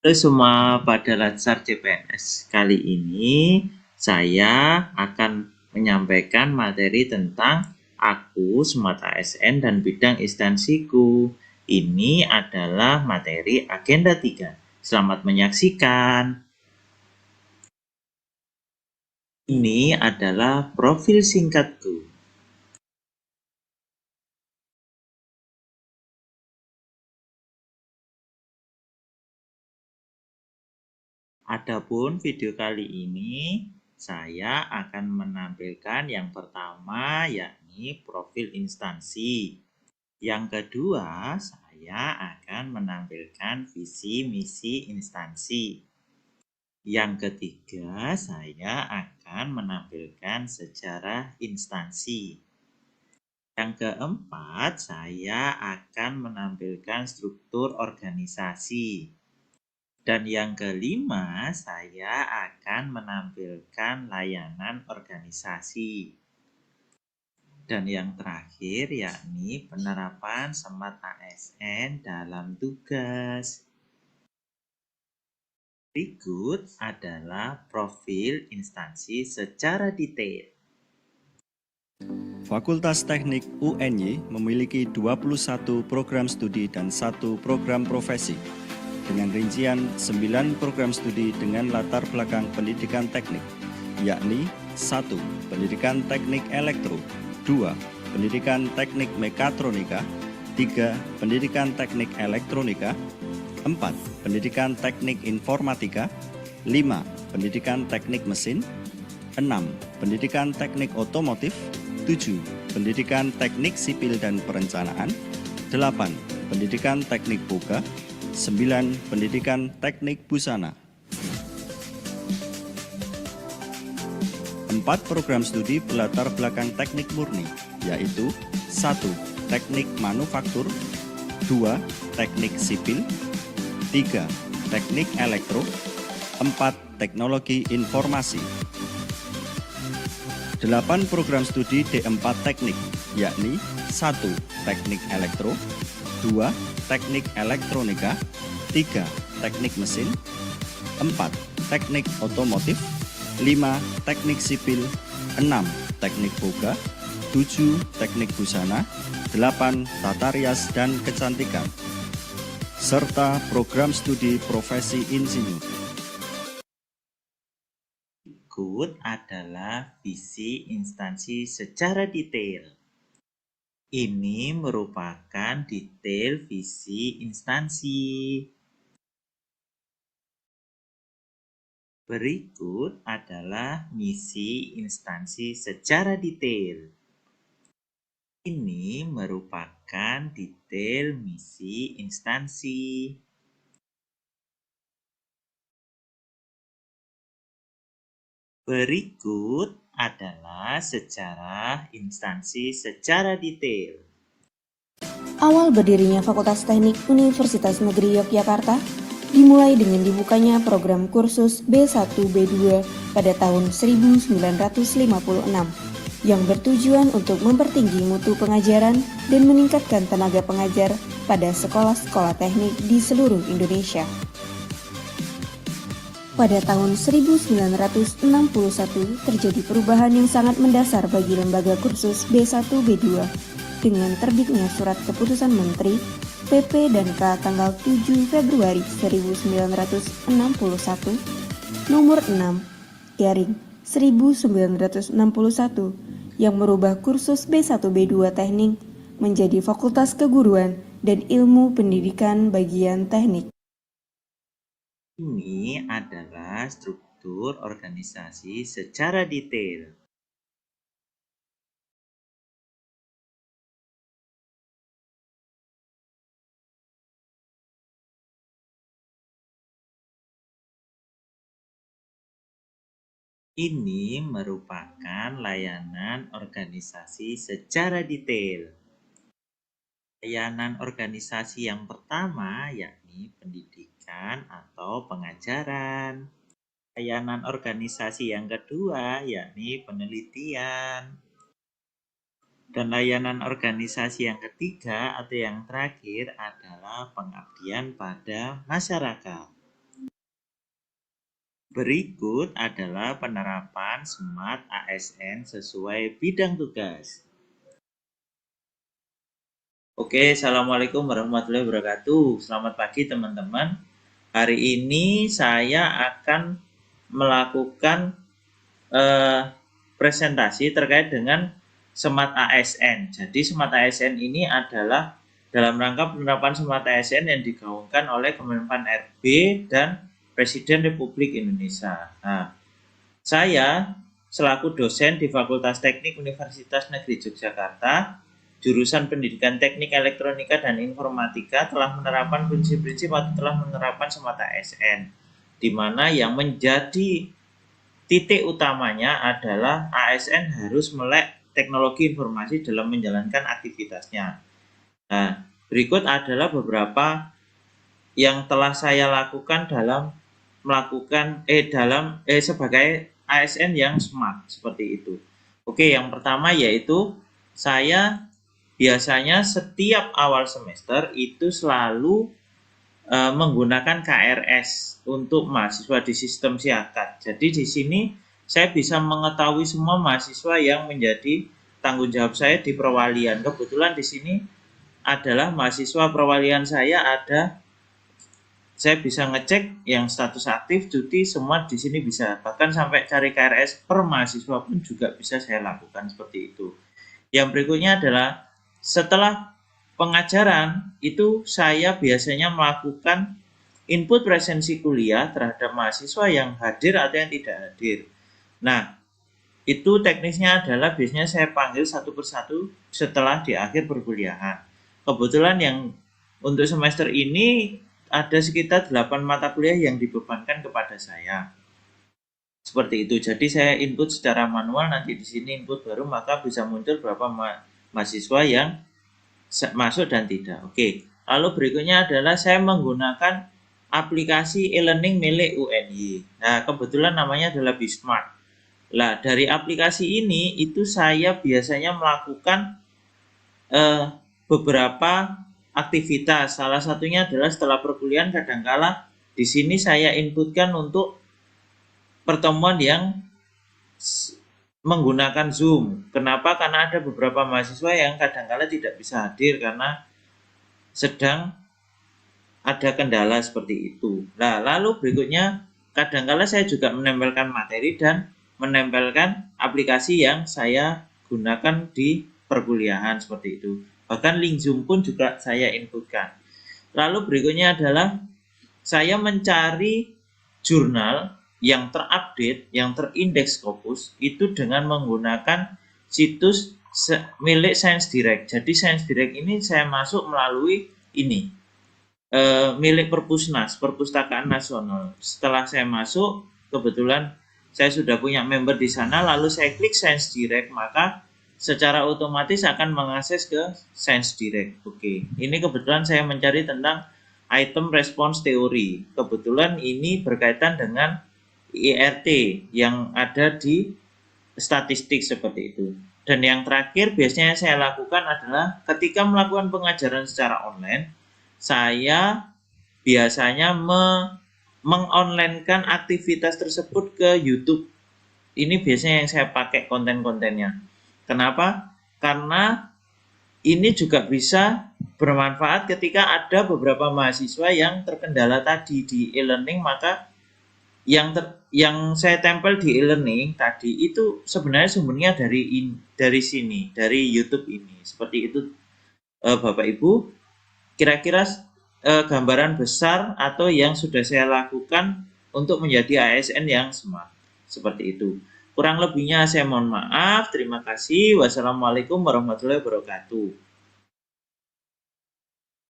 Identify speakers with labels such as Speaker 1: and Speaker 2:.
Speaker 1: Halo semua, pada Latsar CPNS kali ini saya akan menyampaikan materi tentang aku, Smart ASN, dan bidang instansiku. Ini adalah materi agenda 3. Selamat menyaksikan. Ini adalah profil singkatku. Adapun video kali ini, saya akan menampilkan yang pertama yakni profil instansi. Yang kedua, saya akan menampilkan visi misi instansi. Yang ketiga, saya akan menampilkan sejarah instansi. Yang keempat, saya akan menampilkan struktur organisasi. Dan yang kelima, saya akan menampilkan layanan organisasi. Dan yang terakhir yakni penerapan Smart ASN dalam tugas. Berikut adalah profil instansi secara detail.
Speaker 2: Fakultas Teknik UNY memiliki 21 program studi dan 1 program profesi, dengan rincian 9 program studi dengan latar belakang pendidikan teknik, yakni 1. Pendidikan Teknik Elektro, 2. Pendidikan Teknik Mekatronika, 3. Pendidikan Teknik Elektronika, 4. Pendidikan Teknik Informatika, 5. Pendidikan Teknik Mesin, 6. Pendidikan Teknik Otomotif, 7. Pendidikan Teknik Sipil dan Perencanaan, 8. Pendidikan Teknik Boga, 9. Pendidikan Teknik Busana. 4 program studi berlatar belakang teknik murni, yaitu 1. Teknik Manufaktur, 2. Teknik Sipil, 3. Teknik Elektro, 4. Teknologi Informasi. 8 program studi D4 Teknik, yakni 1. Teknik Elektro, 2. Teknik Elektronika, 3. Teknik Mesin, 4. Teknik Otomotif, 5. Teknik Sipil, 6. Teknik Boga, 7. Teknik Busana, 8. Tata Rias dan Kecantikan, serta program studi profesi insinyur.
Speaker 1: Berikut adalah visi instansi secara detail. Ini merupakan detail visi instansi. Berikut adalah misi instansi secara detail. Ini merupakan detail misi instansi. Berikut adalah sejarah instansi secara detail.
Speaker 3: Awal berdirinya Fakultas Teknik Universitas Negeri Yogyakarta dimulai dengan dibukanya program kursus B1-B2 pada tahun 1956 yang bertujuan untuk mempertinggi mutu pengajaran dan meningkatkan tenaga pengajar pada sekolah-sekolah teknik di seluruh Indonesia. Pada tahun 1961 terjadi perubahan yang sangat mendasar bagi lembaga kursus B1-B2 dengan terbitnya Surat Keputusan Menteri PP dan K tanggal 7 Februari 1961 nomor 6/1961 yang merubah kursus B1-B2 Teknik menjadi Fakultas Keguruan dan Ilmu Pendidikan bagian Teknik.
Speaker 1: Ini adalah struktur organisasi secara detail. Ini merupakan layanan organisasi secara detail. Layanan organisasi yang pertama yakni pendidikan atau pengajaran. Layanan organisasi yang kedua yakni penelitian. Dan layanan organisasi yang ketiga atau yang terakhir adalah pengabdian pada masyarakat. Berikut adalah penerapan Smart ASN sesuai bidang tugas. Oke, Assalamualaikum warahmatullahi wabarakatuh. Selamat pagi teman-teman. Hari ini saya akan melakukan presentasi terkait dengan Smart ASN. Jadi Smart ASN ini adalah dalam rangka penerapan Smart ASN yang digaungkan oleh Kemenpan RB dan Presiden Republik Indonesia. Nah, saya selaku dosen di Fakultas Teknik Universitas Negeri Yogyakarta, jurusan Pendidikan Teknik Elektronika dan Informatika telah menerapkan prinsip-prinsip atau telah menerapkan Smart ASN, di mana yang menjadi titik utamanya adalah ASN harus melek teknologi informasi dalam menjalankan aktivitasnya. Nah, berikut adalah beberapa yang telah saya lakukan dalam sebagai ASN yang smart seperti itu. Oke, yang pertama yaitu saya biasanya setiap awal semester itu selalu menggunakan KRS untuk mahasiswa di sistem siakat. Jadi di sini saya bisa mengetahui semua mahasiswa yang menjadi tanggung jawab saya di perwalian. Kebetulan di sini adalah mahasiswa perwalian saya bisa ngecek yang status aktif, cuti, semua di sini bisa. Bahkan sampai cari KRS per mahasiswa pun juga bisa saya lakukan seperti itu. Yang berikutnya adalah setelah pengajaran itu saya biasanya melakukan input presensi kuliah terhadap mahasiswa yang hadir atau yang tidak hadir. Nah, itu teknisnya adalah biasanya saya panggil satu persatu setelah di akhir perkuliahan. Kebetulan yang untuk semester ini ada sekitar 8 mata kuliah yang dibebankan kepada saya. Seperti itu. Jadi saya input secara manual, nanti di sini input baru, maka bisa muncul berapa mahasiswa yang masuk dan tidak. Oke. Lalu berikutnya adalah saya menggunakan aplikasi e-learning milik UNY. Nah, kebetulan namanya adalah Bismart. Nah, dari aplikasi ini itu saya biasanya melakukan beberapa aktivitas. Salah satunya adalah setelah perkuliahan kadangkala di sini saya inputkan untuk pertemuan yang menggunakan Zoom. Kenapa? Karena ada beberapa mahasiswa yang kadangkala tidak bisa hadir karena sedang ada kendala seperti itu. Nah, lalu berikutnya kadangkala saya juga menempelkan materi dan menempelkan aplikasi yang saya gunakan di perkuliahan seperti itu. Bahkan link Zoom pun juga saya inputkan. Lalu berikutnya adalah saya mencari jurnal yang terupdate, yang terindeks Scopus itu dengan menggunakan situs milik Science Direct. Jadi Science Direct ini saya masuk melalui ini milik Perpusnas, Perpustakaan Nasional. Setelah saya masuk, kebetulan saya sudah punya member di sana, lalu saya klik Science Direct, maka secara otomatis akan mengakses ke Science Direct. Oke, ini kebetulan saya mencari tentang item response theory. Kebetulan ini berkaitan dengan IRT yang ada di statistik seperti itu. Dan yang terakhir biasanya saya lakukan adalah ketika melakukan pengajaran secara online, saya biasanya mengonlinekan aktivitas tersebut ke YouTube. Ini biasanya yang saya pakai konten-kontennya. Kenapa? Karena ini juga bisa bermanfaat ketika ada beberapa mahasiswa yang terkendala tadi di e-learning, maka yang saya tempel di e-learning tadi itu sebenarnya sumbernya dari sini, dari YouTube ini. Seperti itu, Bapak Ibu, kira-kira gambaran besar atau yang sudah saya lakukan untuk menjadi ASN yang smart. Seperti itu. Kurang lebihnya saya mohon maaf. Terima kasih. Wassalamualaikum warahmatullahi wabarakatuh.